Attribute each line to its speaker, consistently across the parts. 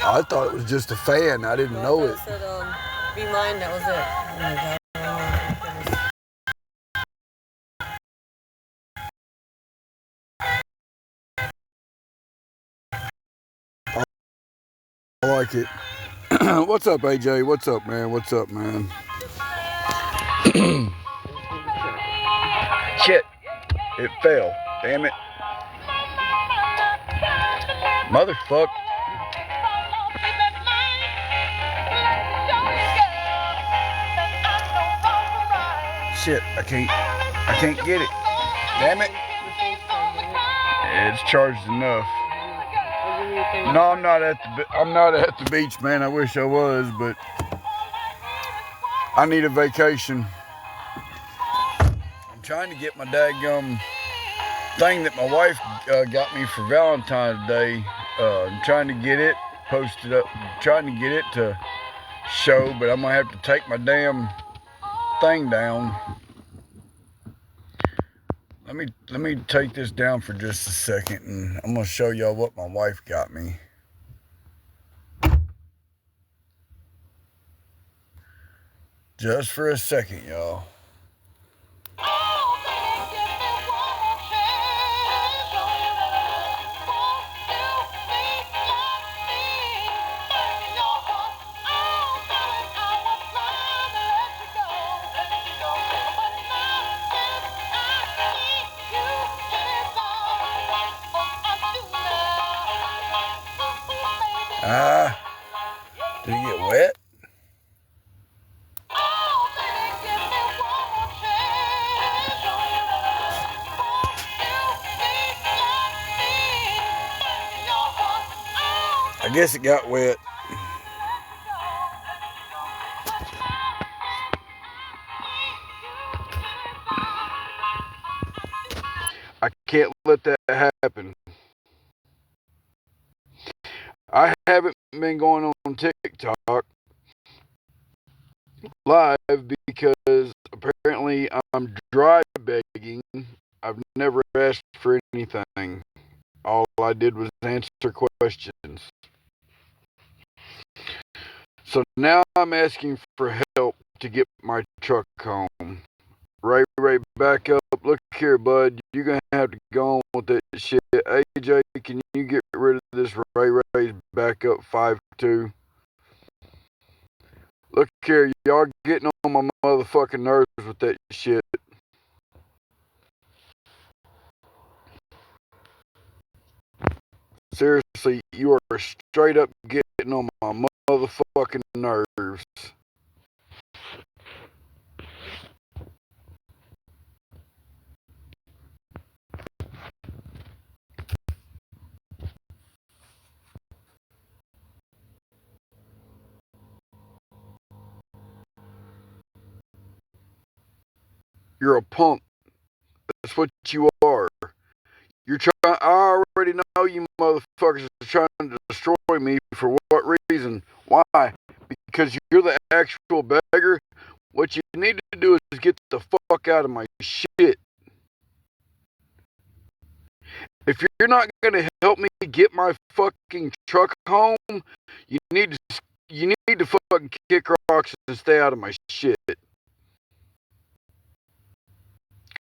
Speaker 1: I thought it was just a fan. I didn't know it.
Speaker 2: It said, be mine, that was it. Oh my God.
Speaker 1: I like it. What's up, AJ? What's up, man? What's up, man? Shit. It fell. Damn it. Motherfucker. Shit, I can't get it. Damn it. It's charged enough. No, I'm not at the beach, man. I wish I was, but I need a vacation. I'm trying to get my daggum thing that my wife got me for Valentine's Day. I'm trying to get it posted up, trying to get it to show, but I'm gonna have to take my damn thing down. Let me take this down for just a second, and I'm gonna show y'all what my wife got me. Just for a second, y'all. Did it get wet? I guess it got wet. I can't let that happen. I haven't been going on TikTok live because apparently I'm dry begging. I've never asked for anything. All I did was answer questions. So now I'm asking for help to get my truck home. Ray, back up. Look here, bud. You're going to have to go on with that shit. AJ, can you get rid of this Ray's backup 5.2? Look here, y'all getting on my motherfucking nerves with that shit. Seriously, you are straight up getting on my motherfucking nerves. You're a punk. That's what you are. You're trying. I already know you motherfuckers are trying to destroy me. For what reason? Why? Because you're the actual beggar. What you need to do is get the fuck out of my shit. If you're not gonna help me get my fucking truck home, you need to fucking kick rocks and stay out of my shit.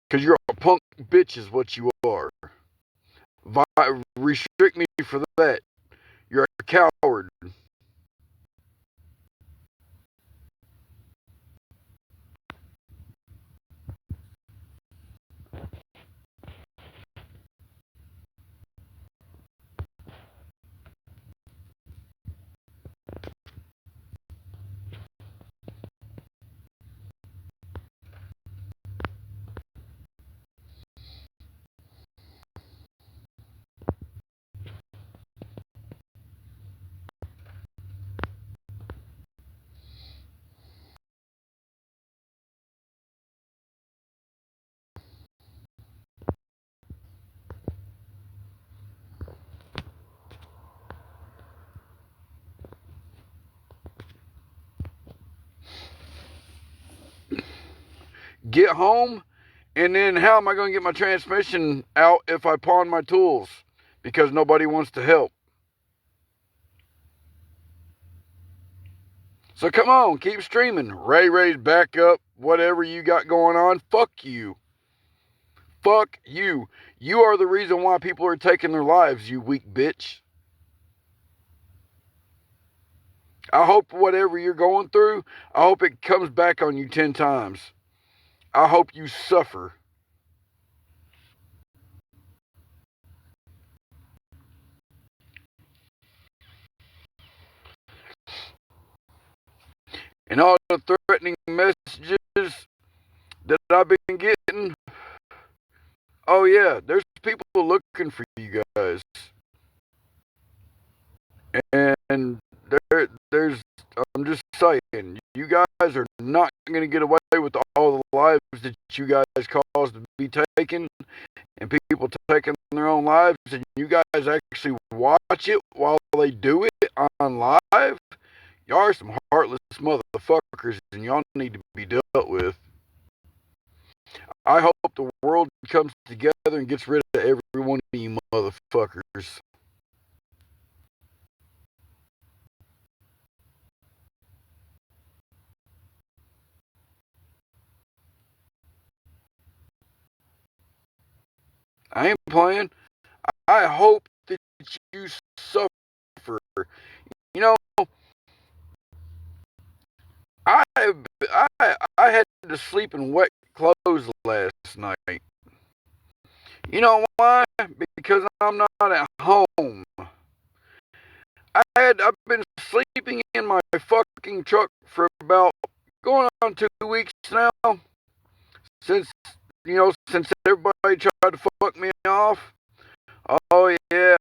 Speaker 1: Cause you're a punk bitch is what you are. Restrict me for that. You're a coward. Get home, and then how am I going to get my transmission out if I pawn my tools? Because nobody wants to help. So come on, keep streaming. Ray Ray's back up. Whatever you got going on, fuck you. Fuck you. You are the reason why people are taking their lives, you weak bitch. I hope whatever you're going through, I hope it comes back on you 10 times. I hope you suffer. And all the threatening messages that I've been getting, oh yeah, there's people looking for you guys. And there's, I'm just saying, you guys are not going to get away with all the lives that you guys caused to be taken, and people taking their own lives, and you guys actually watch it while they do it on live. Y'all are some heartless motherfuckers, and y'all need to be dealt with. I hope the world comes together and gets rid of every one of you motherfuckers. I ain't playing. I hope that you suffer. You know, I had to sleep in wet clothes last night. You know why? Because I'm not at home. I've been sleeping in my fucking truck for about going on 2 weeks now. Since everybody tried to fuck me off. Oh yeah.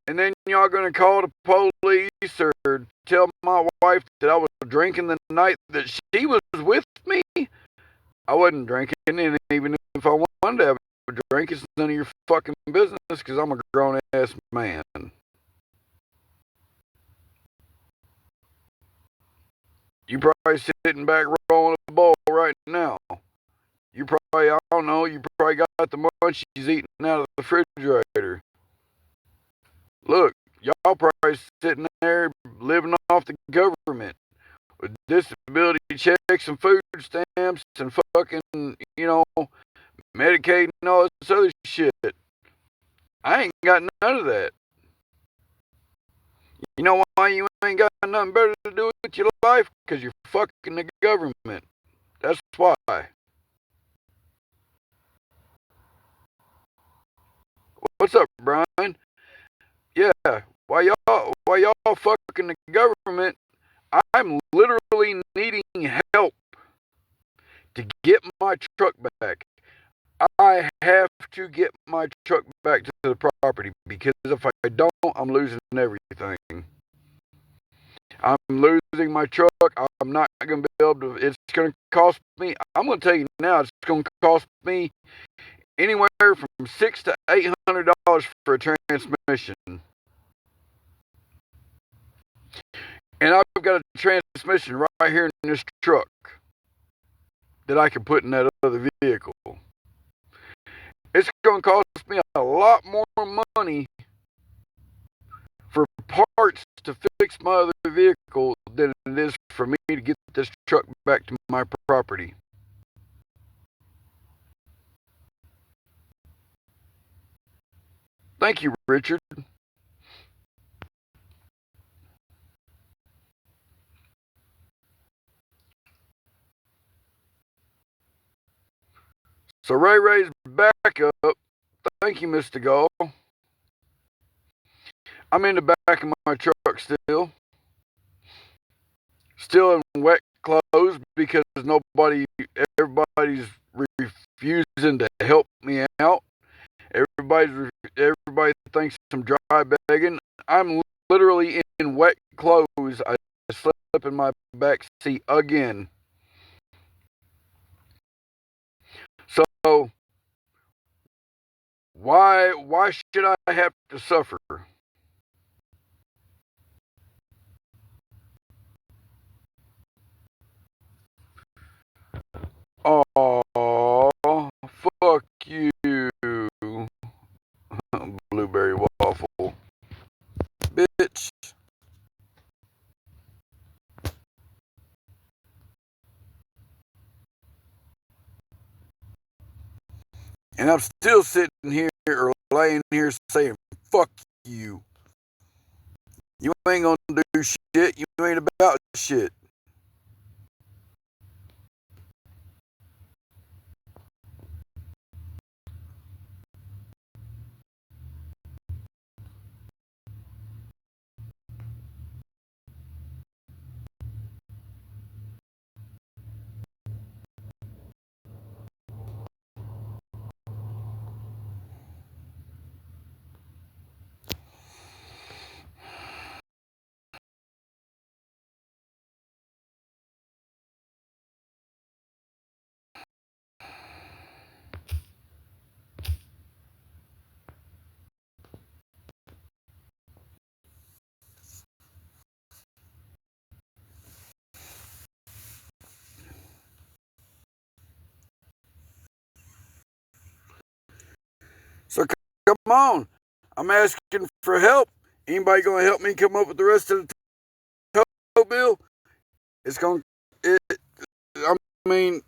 Speaker 1: And then y'all gonna call the police or tell my wife that I was drinking the night that she was with me? I wasn't drinking, and even if I wanted to have a drink, it's none of your fucking business because I'm a grown ass man. You probably sitting back rolling a bowl right now. You probably, I don't know, you probably got the munchies eating out of the refrigerator. Look, y'all probably sitting there living off the government with disability checks and food stamps and fucking, Medicaid and all this other shit. I ain't got none of that. You know why you ain't got nothing better to do with your life? Because you're fucking the government. That's why. What's up, Brian? Yeah, while y'all fucking the government, I'm literally needing help to get my truck back. I have to get my truck back to the property because if I don't, I'm losing everything. I'm losing my truck. I'm not going to be able to. It's going to cost me. I'm going to tell you now. It's going to cost me anywhere from $600 to $800 for a transmission. And I've got a transmission right here in this truck that I can put in that other vehicle. It's going to cost me a lot more money for parts to fix my other vehicle than it is for me to get this truck back to my property. Thank you, Richard. So Ray Ray's back up. Thank you, Mr. Gall. I'm in the back of my truck still. Still in wet clothes because everybody's refusing to help me out. Everybody thinks I'm dry begging. I'm literally in wet clothes. I slept in my back seat again. So why should I have to suffer? Oh, fuck you, blueberry waffle, bitch. And I'm still sitting here or laying here saying, fuck you. You ain't gonna do shit. You ain't about shit. So come on. I'm asking for help. Anybody gonna help me come up with the rest of the total bill? It's gonna. I mean,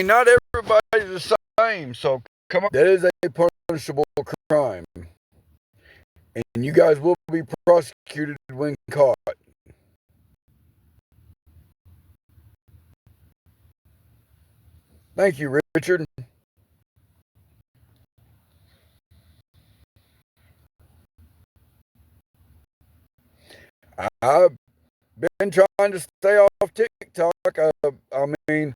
Speaker 1: not everybody's the same. So come on. That is a punishable crime, and you guys will be prosecuted when caught. Thank you, Richard. I've been trying to stay off TikTok. I mean,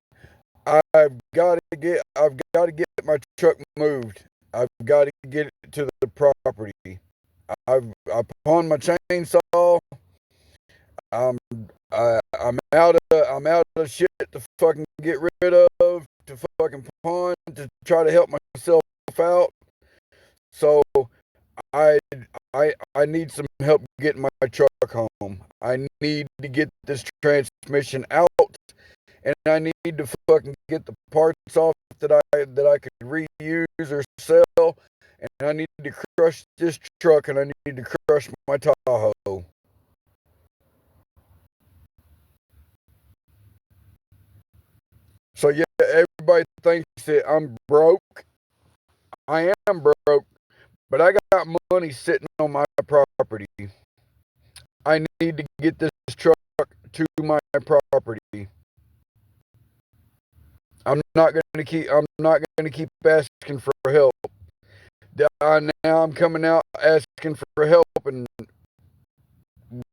Speaker 1: I've got to get my truck moved. I've got to get it to the property. I pawned my chainsaw. I'm out of shit to fucking get rid of, to fucking pawn, to try to help myself out. So I I need some help getting my truck home. I need to get this transmission out, and I need to fucking get the parts off that I could reuse or sell, and I need to crush this truck, and I need to crush my Tahoe. So yeah, everybody thinks that I'm broke. I am broke, but I got money sitting on my property. I need to get this truck to my property. I'm not gonna keep asking for help. Now I'm coming out asking for help, and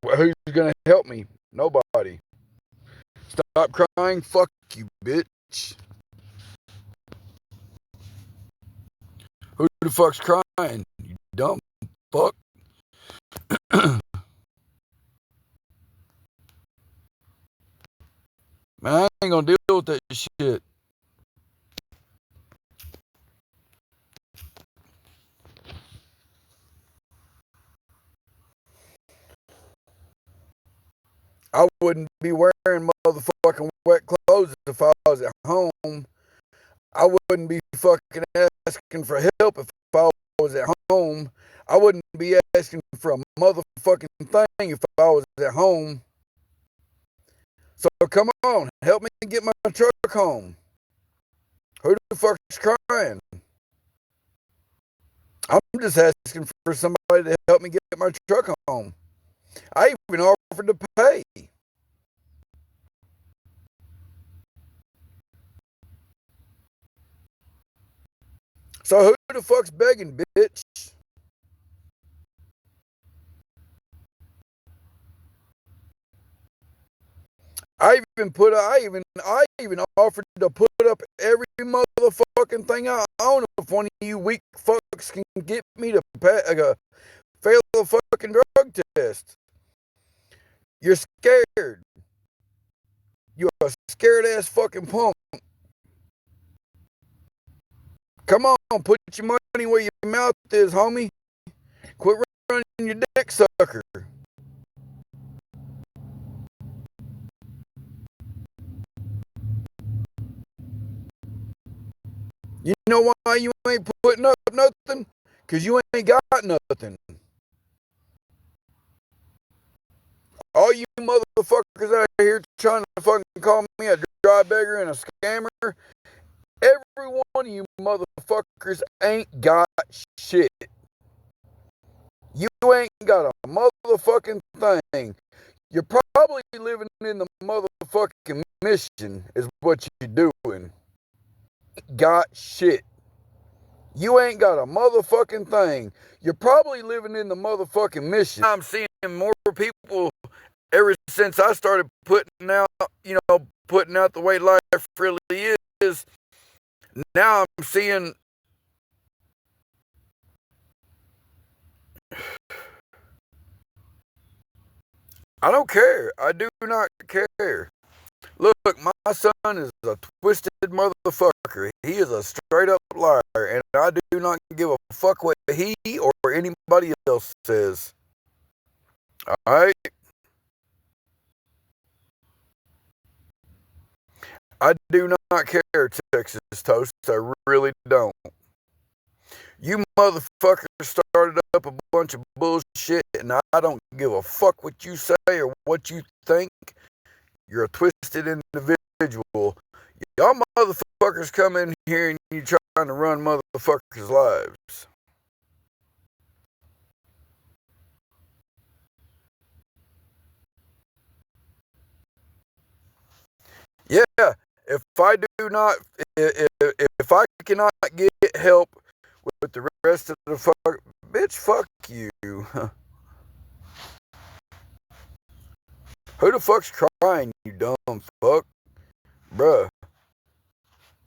Speaker 1: who's gonna help me? Nobody. Stop crying. Fuck you, bitch. Who the fuck's crying? You dumb fuck. Man, I ain't gonna deal with that shit. I wouldn't be wearing motherfucking wet clothes if I was at home. I wouldn't be fucking asking for help if I was at home. I wouldn't be asking for a motherfucking thing if I was at home. So come on, help me get my truck home. Who the fuck's crying? I'm just asking for somebody to help me get my truck home. I even offered to pay. So who the fuck's begging, bitch? I even offered to put up every motherfucking thing I own if one of you weak fucks can get me to fail a fucking drug test. You're scared. You're a scared ass fucking punk. Come on, put your money where your mouth is, homie. Quit running your dick sucker. You know why you ain't putting up nothing? Because you ain't got nothing. All you motherfuckers out here trying to fucking call me a dry beggar and a scammer, every one of you motherfuckers ain't got shit. You ain't got a motherfucking thing. You're probably living in the motherfucking mission, is what you're doing. Got shit. You ain't got a motherfucking thing. You're probably living in the motherfucking mission. I'm seeing more people ever since I started putting out the way life really is. Now I'm seeing I don't care. I do not care. Look, my son is a twisted motherfucker. He is a straight up liar, and I do not give a fuck what he or anybody else says. Alright? I do not care, Texas Toast. I really don't. You motherfuckers started up a bunch of bullshit, and I don't give a fuck what you say or what you think. You're a twisted individual. Y'all motherfuckers come in here and you trying to run motherfuckers' lives. Yeah, if I cannot get help with the rest of the bitch, fuck you. Who the fuck's crying, you dumb fuck? Bruh,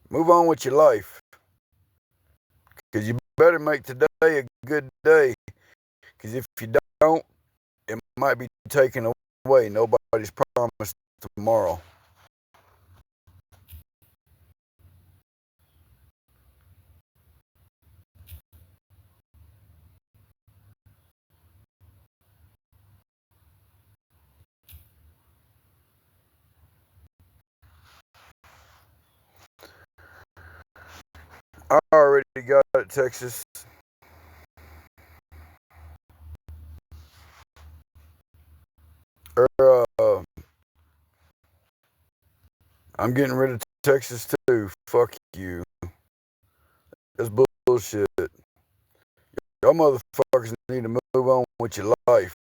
Speaker 1: move on with your life. Because you better make today a good day. Because if you don't, it might be taken away. Nobody's promised tomorrow. I already got it, Texas. I'm getting rid of Texas too. Fuck you. That's bullshit. Y'all motherfuckers need to move on with your life.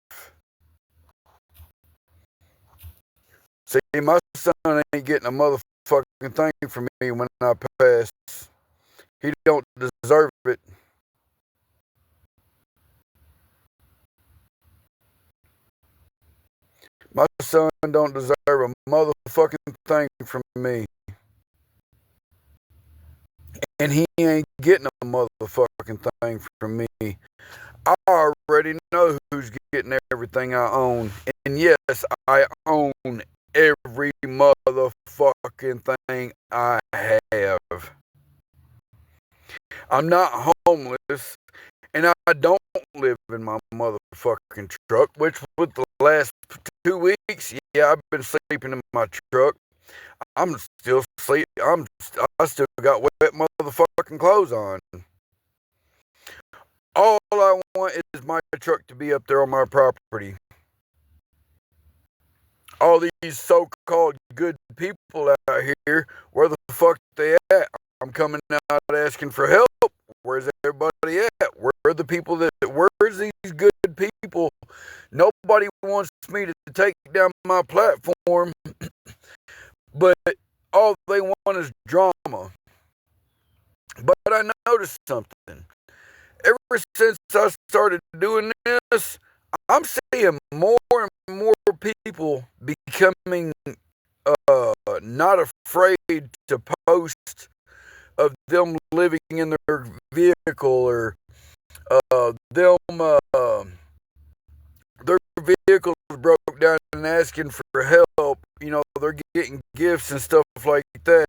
Speaker 1: See, my son ain't getting a motherfucking thing from me when I pass. He don't deserve it. My son don't deserve a motherfucking thing from me. And he ain't getting a motherfucking thing from me. I already know who's getting everything I own. And yes, I own every motherfucking thing I have. I'm not homeless, and I don't live in my motherfucking truck, which with the last 2 weeks, yeah, I've been sleeping in my truck. I'm still sleep. I still got wet motherfucking clothes on. All I want is my truck to be up there on my property. All these so-called good people out here, where the fuck they at? I'm coming out asking for help. Where's everybody at? Where are the people where's these good people? Nobody wants me to take down my platform, but all they want is drama. But I noticed something. Ever since I started doing this, I'm seeing more and more people becoming not afraid to post of them living in their vehicle or them their vehicles broke down and asking for help. You know, they're getting gifts and stuff like that.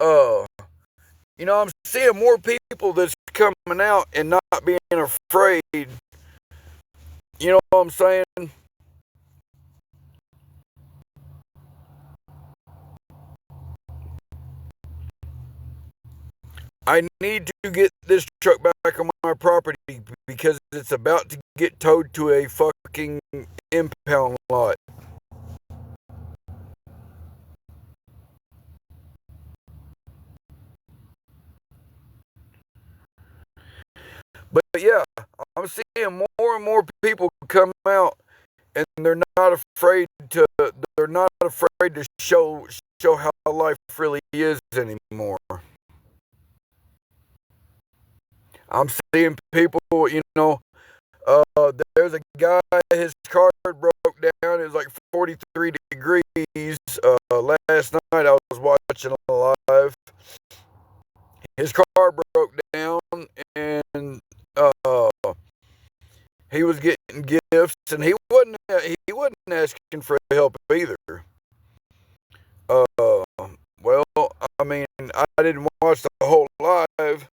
Speaker 1: You know, I'm seeing more people that's coming out and not being afraid. You know what I'm saying? I need to get this truck back on my property because it's about to get towed to a fucking impound lot. But yeah, I'm seeing more and more people come out, and they're not afraid to show how life really is anymore. I'm seeing people, there's a guy, his car broke down. It was like 43 degrees. Last night I was watching live. His car broke down, and he was getting gifts, and he wasn't asking for help either. Well, I mean, I didn't watch the whole live.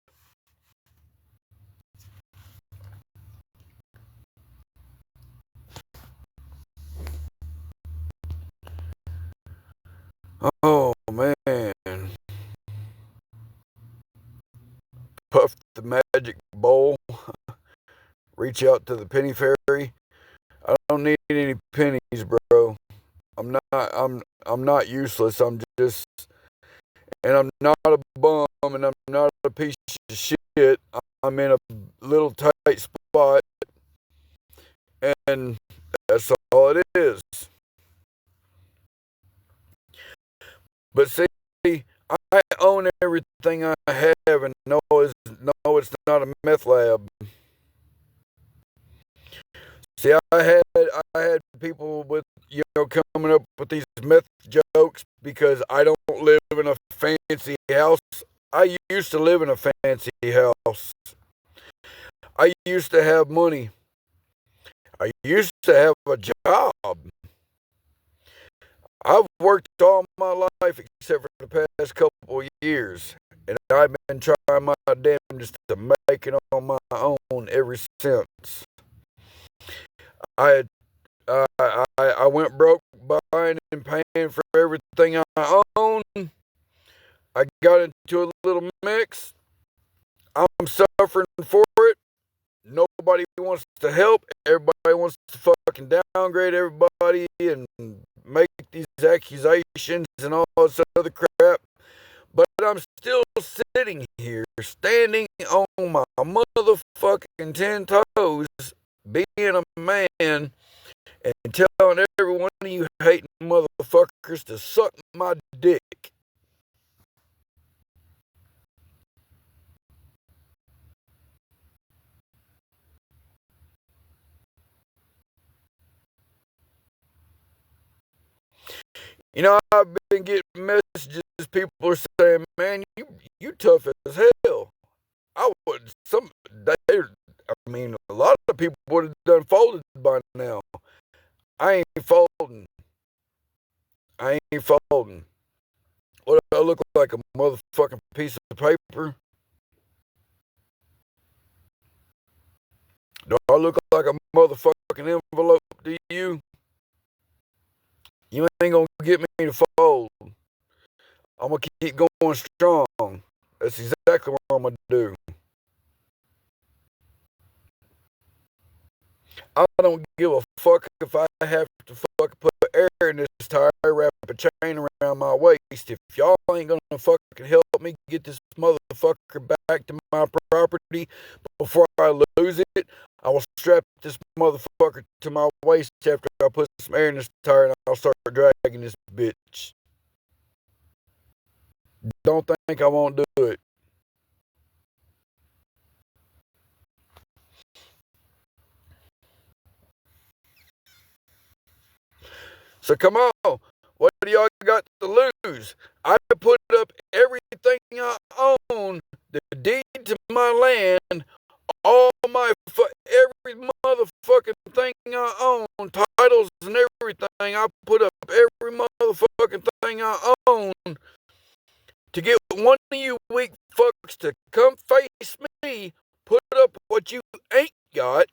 Speaker 1: Oh man, puff the magic bowl. Reach out to the penny fairy. I don't need any pennies, bro. I'm not useless. I'm not a bum, and I'm not a piece of shit. I'm in a little tight spot, and that's all it is. But see, I own everything I have, and no, it's not a meth lab. See, I had people with coming up with these meth jokes because I don't live in a fancy house. I used to live in a fancy house. I used to have money. I used to have a job. I've worked all my life except for the past couple of years, and I've been trying my damnedest to make it on my own ever since. I went broke buying and paying for everything I own. I got into a little mix. I'm suffering for it. Nobody wants to help. Everybody wants to fucking downgrade everybody and make these accusations and all this other crap. But I'm still sitting here, standing on my motherfucking 10 toes, being a man, and telling every one of you hating motherfuckers to suck my dick. I've been getting messages. People are saying, "Man, you tough as hell." I would a lot of people would have done folded by now. I ain't folding. I ain't folding. What do I look like, a motherfucking piece of paper? Do I look like a motherfucking envelope to you? You ain't gonna get me to fold. I'm gonna keep going strong. That's exactly what I'm gonna do. I don't give a fuck if I have to fucking put air in this tire, wrap a chain around my waist. If y'all ain't gonna fucking help me get this motherfucker back to my property before I lose it, I will strap this motherfucker to my waist after I put some air in this tire, and I'll start dragging this bitch. Don't think I won't do it. So come on, what do y'all got to lose? I put up everything I own, the deed to my land, all my every motherfucking thing I own, titles and everything. I put up every motherfucking thing I own to get one of you weak fucks to come face me, put up what you ain't got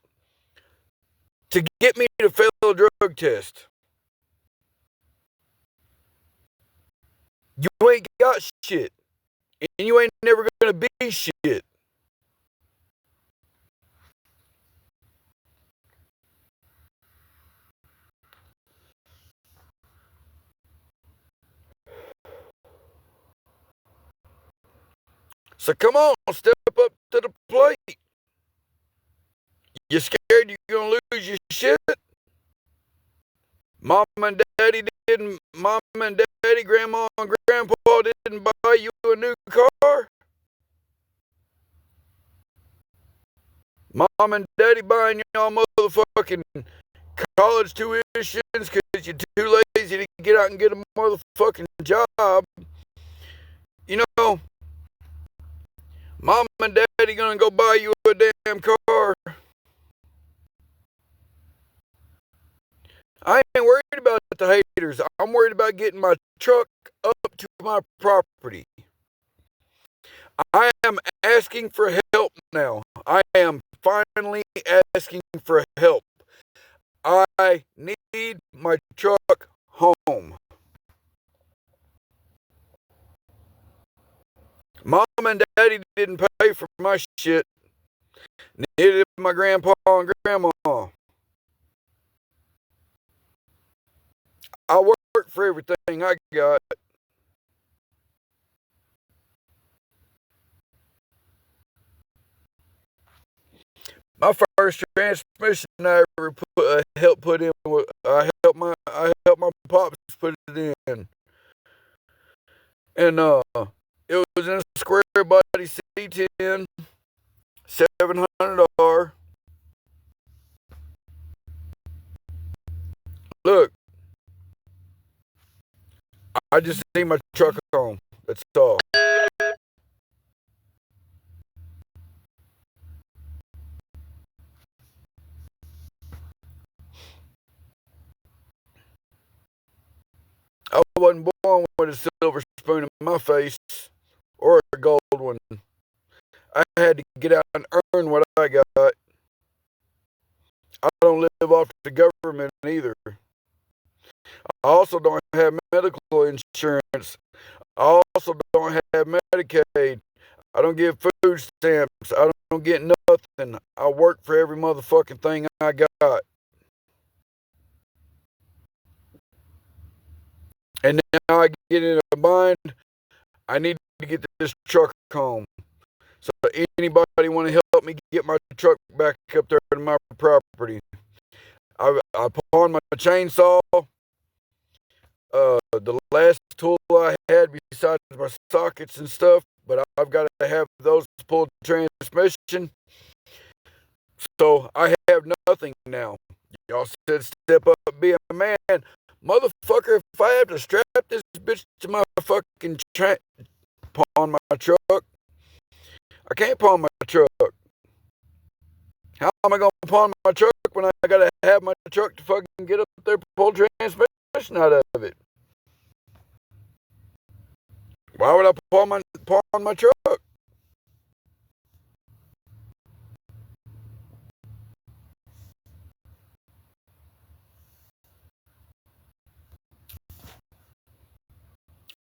Speaker 1: to get me to fail a drug test. You ain't got shit. And you ain't never gonna be shit. So come on, step up to the plate. You scared you're gonna lose your shit? Mom and daddy didn't. Mom and daddy, grandma and grandpa didn't buy you a new car. Mom and daddy buying y'all motherfucking college tuitions because you're too lazy to get out and get a motherfucking job. You know, mom and daddy gonna go buy you a damn car. I ain't worried about the haters. I'm worried about getting my truck up to my property. I am asking for help now. I am finally asking for help. I need my truck home. Mom and daddy didn't pay for my shit. Neither did my grandpa and grandma. I work for everything I got. My first transmission I ever helped put in. I helped my pops put it in, and it was in a square body C10, 700R. Look, I just need my truck home. That's all. I wasn't born with a silver spoon in my face or a gold one. I had to get out and earn what I got. I don't live off the government either. I also don't have medical insurance. I also don't have Medicaid. I don't get food stamps. I don't get nothing. I work for every motherfucking thing I got. And now I get in a bind. I need to get this truck home. So anybody want to help me get my truck back up there to my property? I pawned my chainsaw. The last tool I had besides my sockets and stuff, but I've got to have those to pull the transmission. So I have nothing now. Y'all said step up, be a man. Motherfucker, if I have to strap this bitch to my fucking pawn my truck, I can't pawn my truck. How am I going to pawn my truck when I got to have my truck to fucking get up there and pull transmission out of it? Why would I pawn my truck?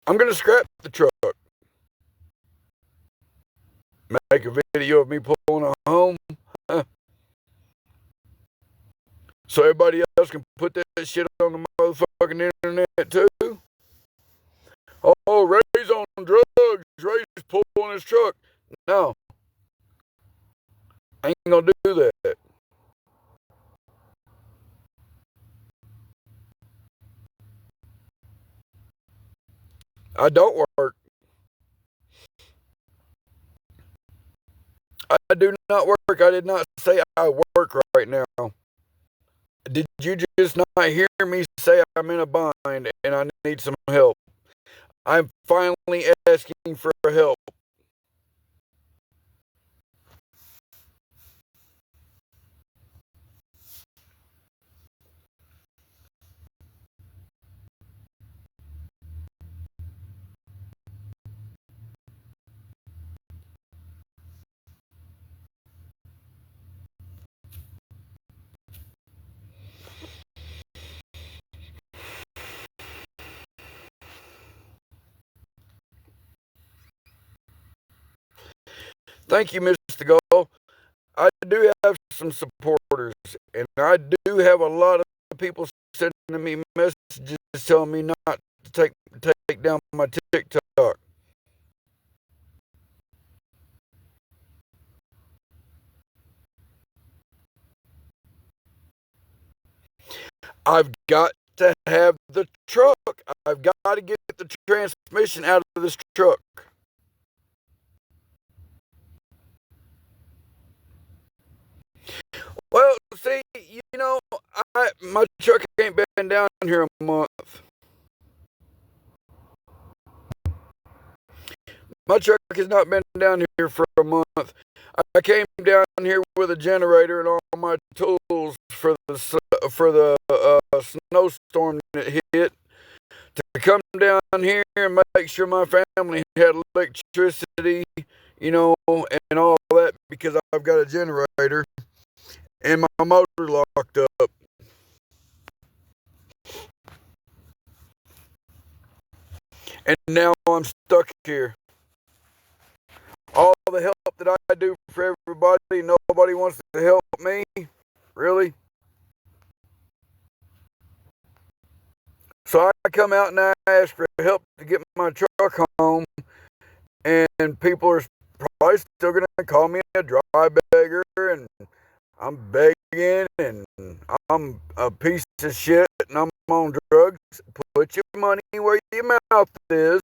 Speaker 1: I'm going to scrap the truck. Make a video of me pulling it home. So everybody else can put that shit on the motherfucking internet too. Oh, Ray's on drugs. Ray's pulling his truck. No. I ain't gonna do that. I don't work. I do not work. I did not say I work right now. Did you just not hear me say I'm in a bind and I need some help? I'm finally asking for help. Thank you, Mr. Gull. I do have some supporters, and I do have a lot of people sending me messages telling me not to take down my TikTok. I've got to have the truck. I've got to get the transmission out of this truck. Well, see, my truck ain't been down here a month. My truck has not been down here for a month. I came down here with a generator and all my tools for the snowstorm that hit to come down here and make sure my family had electricity, and all that because I've got a generator and my motor locked up. And now I'm stuck here. All the help that I do for everybody, nobody wants to help me. Really? So I come out and I ask for help to get my truck home, and people are probably still going to call me a dry beggar, and I'm begging, and I'm a piece of shit, and I'm on drugs. Put your money where your mouth is.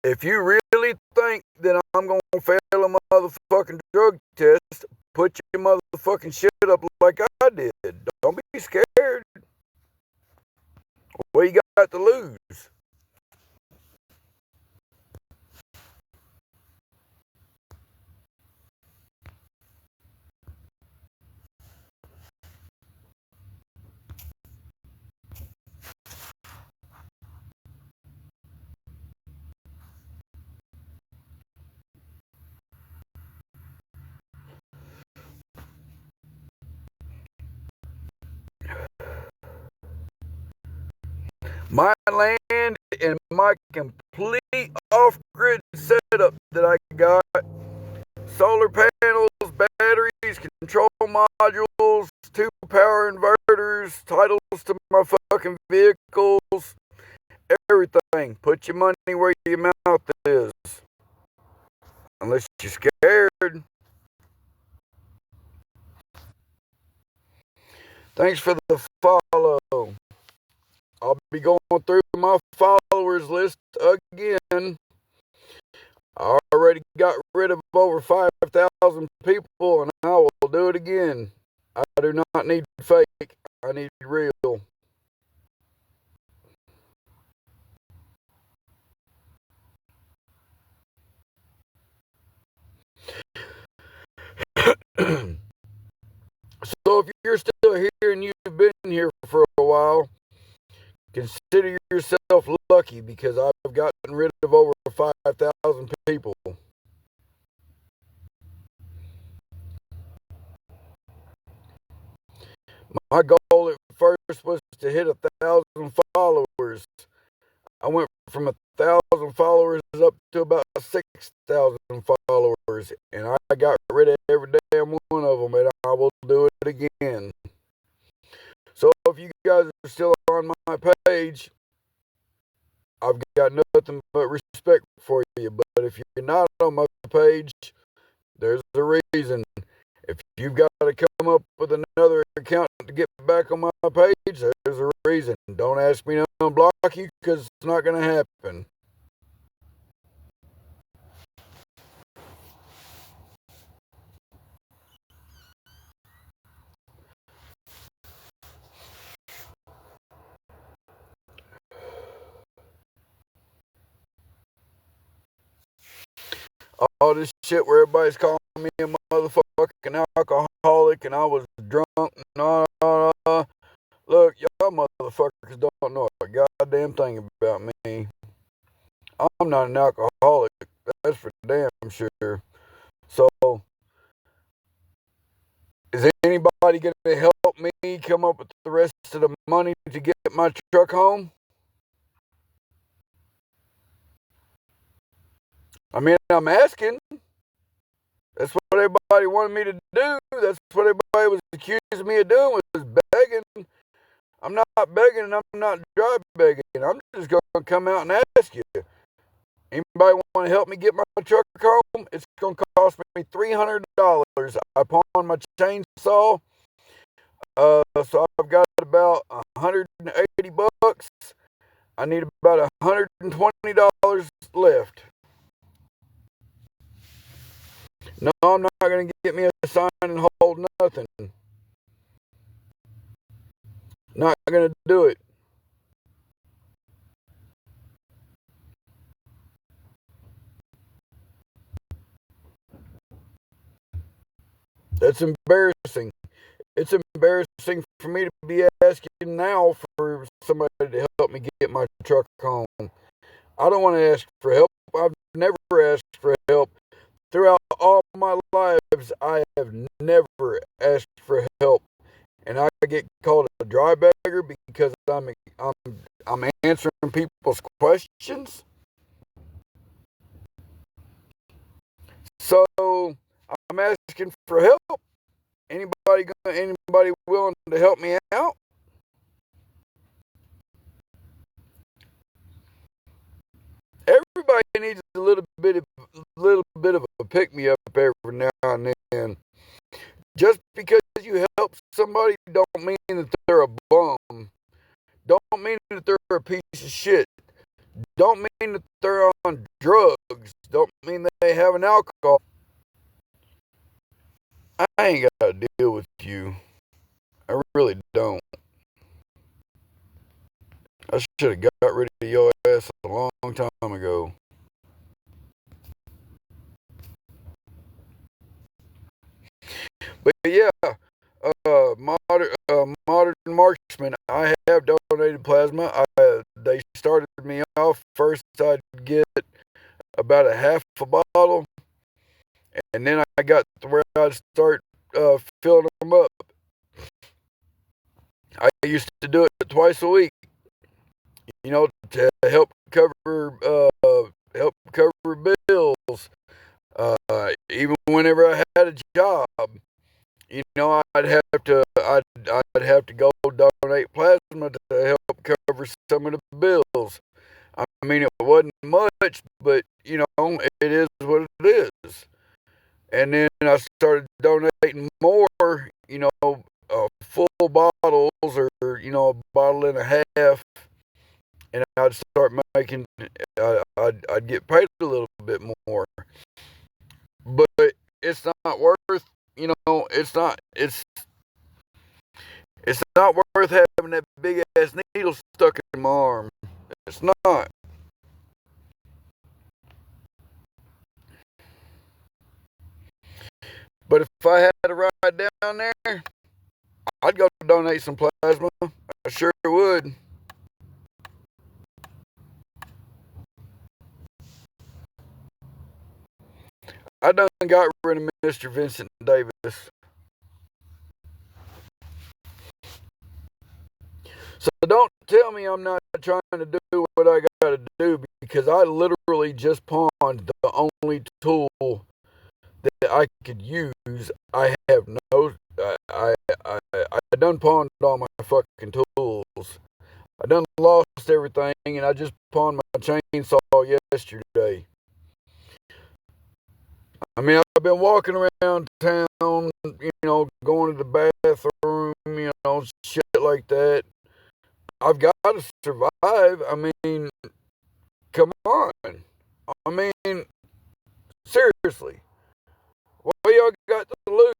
Speaker 1: If you really think that I'm going to fail a motherfucking drug test, put your motherfucking shit up like I did. Don't be scared. What you got to lose? My land and my complete off-grid setup that I got, solar panels, batteries, control modules, 2 power inverters, titles to my fucking vehicles, everything. Put your money where your mouth is. Unless you're scared. Thanks for the follow. I'll be going through my followers list again. I already got rid of over 5,000 people, and I will do it again. I do not need fake. I need real. So if you're still here and you've been here for a while, consider yourself lucky because I've gotten rid of over 5,000 people. My goal at first was to hit 1,000 followers. I went from 1,000 followers up to about 6,000 followers, and I got rid of every damn one of them, and I will do it again. So if you guys are still on my page, I've got nothing but respect for you. But if you're not on my page, there's a reason. If you've got to come up with another account to get back on my page, there's a reason. Don't ask me to unblock you because it's not going to happen. All this shit where everybody's calling me a motherfucking alcoholic and I was drunk. Look, y'all motherfuckers don't know a goddamn thing about me. I'm not an alcoholic. That's for damn sure. So, is anybody going to help me come up with the rest of the money to get my truck home? I mean, I'm asking. what everybody wanted me to do. That's what everybody was accusing me of doing, was begging. I'm not begging and I'm not dry begging. I'm just going to come out and ask you. Anybody want to help me get my truck home? It's going to cost me $300. I pawned my chainsaw. So I've got about $180. I need about $120 left. No, I'm not going to get me a sign and hold nothing. Not going to do it. That's embarrassing. It's embarrassing for me to be asking now for somebody to help me get my truck home. I don't want to ask for help. I've never asked for help. Throughout all my lives, I have never asked for help. And I get called a dry beggar because I'm answering people's questions. So I'm asking for help. Anybody willing to help me out? Everybody needs a little bit of a pick me up every now and then. Just because you help somebody don't mean that they're a bum. Don't mean that they're a piece of shit. Don't mean that they're on drugs. Don't mean that they have an alcohol. I ain't got to deal with you. I really don't. I should have got rid of your ass a long time ago. But yeah, modern marksman. I have donated plasma. They started me off first. I'd get about a half a bottle, and then I got to where I'd start filling them up. I used to do it twice a week, to help cover bills. Even whenever I had a job, I'd have to go donate plasma to help cover some of the bills. I mean, it wasn't much, but it is what it is. And then I started donating more, full bottles, or a bottle and a half, and I'd start making. I'd get paid a little bit more, but it's not worth. It's not worth having that big ass needle stuck in my arm. It's not. But if I had to ride down there, I'd go donate some plasma. I sure would. I done got rid of Mr. Vincent Davis. So don't tell me I'm not trying to do what I got to do, because I literally just pawned the only tool that I could use. I have no. I done pawned all my fucking tools. I done lost everything, and I just pawned my chainsaw yesterday. I mean, I've been walking around town, going to the bathroom, shit like that. I've got to survive. I mean, come on. I mean, seriously. What y'all got to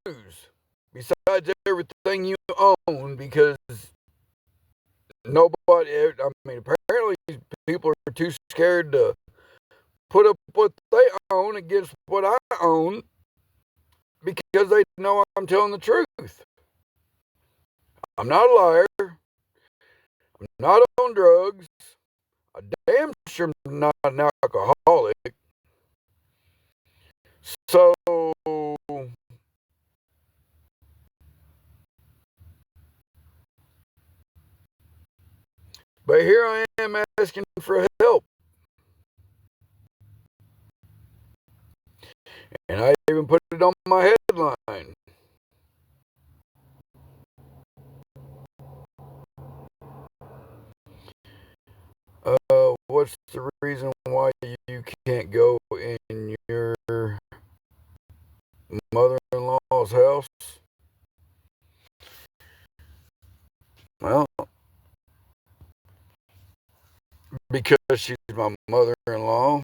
Speaker 1: lose? Besides everything you own, because apparently people are too scared to put up what they own against what I own, because they know I'm telling the truth. I'm not a liar. I'm not on drugs. I damn sure am not an alcoholic. So, but here I am asking for help. And I even put it it on my headline. What's the reason why you can't go in your mother-in-law's house? Well, because she's my mother-in-law,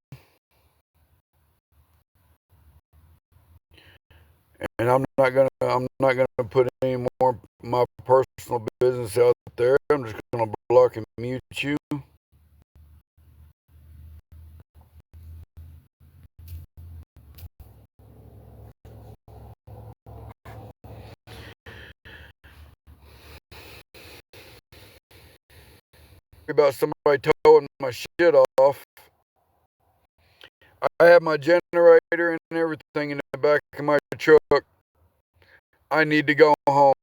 Speaker 1: and I'm not gonna put any more of my personal business out there. I'm just gonna block and mute you. About somebody towing my shit off. I have my generator and everything in the back of my truck. I need to go home.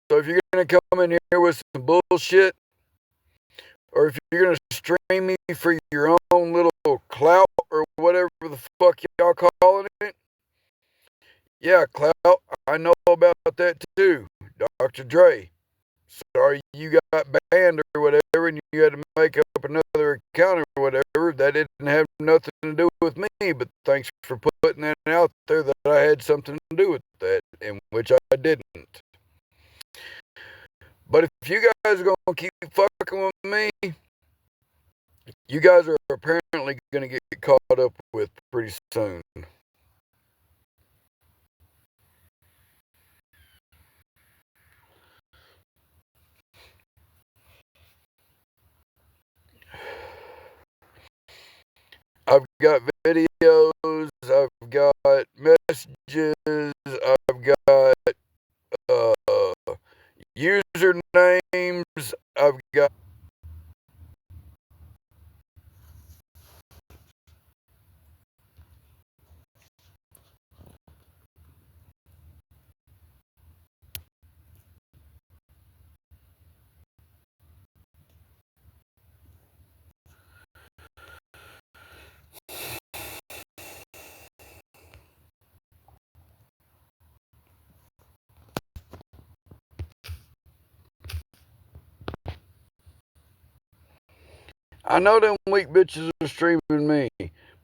Speaker 1: So if you're gonna come in here with some bullshit, or if you're gonna stream me for your own little clout or whatever the fuck y'all calling it, yeah, clout. I know about that too, Dr. Dre. Sorry you got banned or whatever, and you had to make up another account or whatever. That didn't have nothing to do with me, but thanks for putting that out there that I had something to do with that, in which I didn't. But if you guys are gonna keep fucking with me, you guys are apparently gonna get caught up with pretty soon. I've got videos, I've got messages, I've got usernames, I've got. I know them weak bitches are streaming me,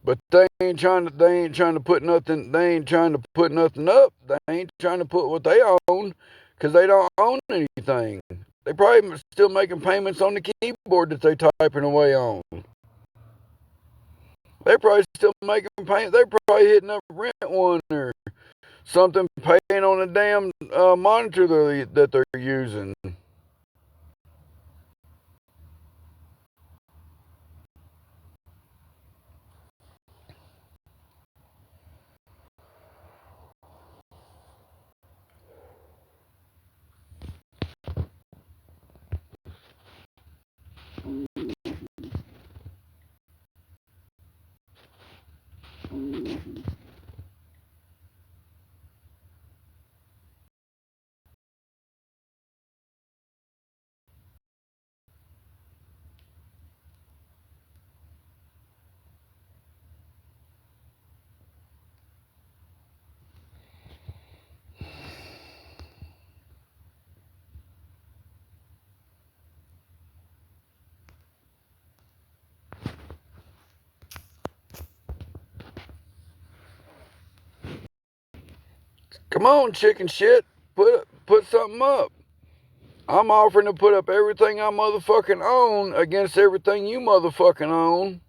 Speaker 1: but they ain't trying to put nothing. They ain't trying to put nothing up. They ain't trying to put what they own, because they don't own anything. They probably still making payments on the keyboard that they typing away on. They probably still making payments. They probably hitting up rent one or something, paying on a damn monitor that they're using. Come on, chicken shit. Put something up. I'm offering to put up everything I motherfucking own against everything you motherfucking own.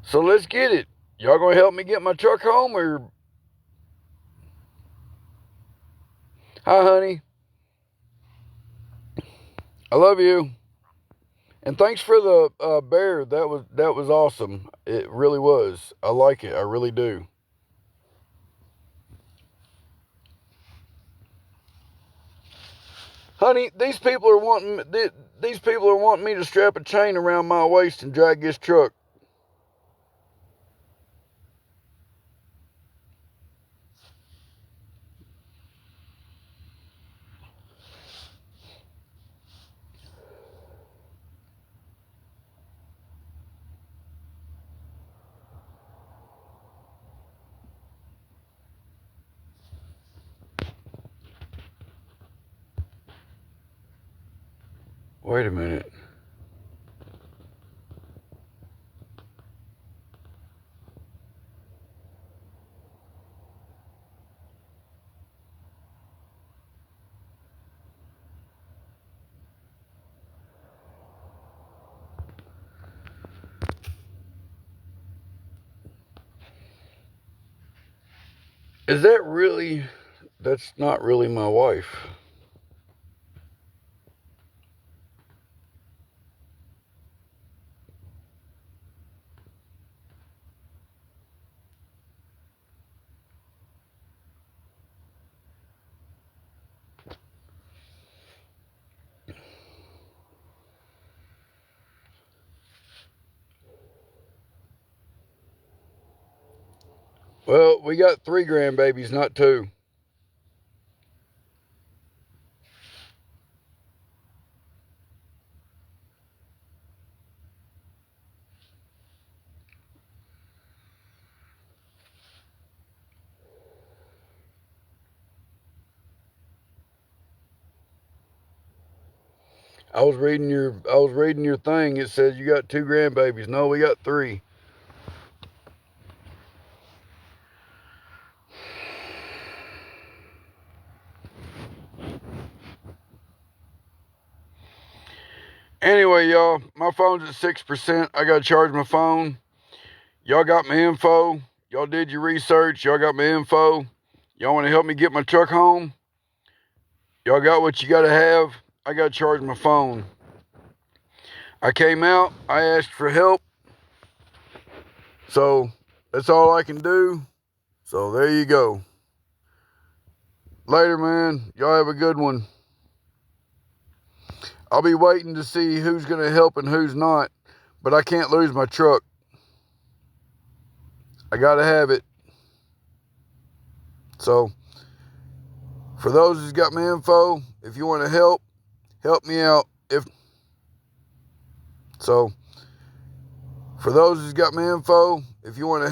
Speaker 1: So let's get it. Y'all gonna help me get my truck home, or? Hi, honey. I love you. And thanks for the bear. That was awesome. It really was. I like it. I really do. Honey, these people are wanting me to strap a chain around my waist and drag this truck. Wait a minute. Is that really... That's not really my wife. Well, we got 3 grandbabies, not 2. I was reading your thing. It says you got 2 grandbabies. No, we got 3. Anyway, y'all, my phone's at 6%. I gotta charge my phone. Y'all got my info. Y'all did your research. Y'all got my info. Y'all want to help me get my truck home? Y'all got what you gotta have. I gotta charge my phone. I came out. I asked for help. So that's all I can do. So there you go. Later, man. Y'all have a good one. I'll be waiting to see who's going to help and who's not. But I can't lose my truck. I got to have it. So, for those who's got my info, if you want to help me out. For those who's got my info, if you want to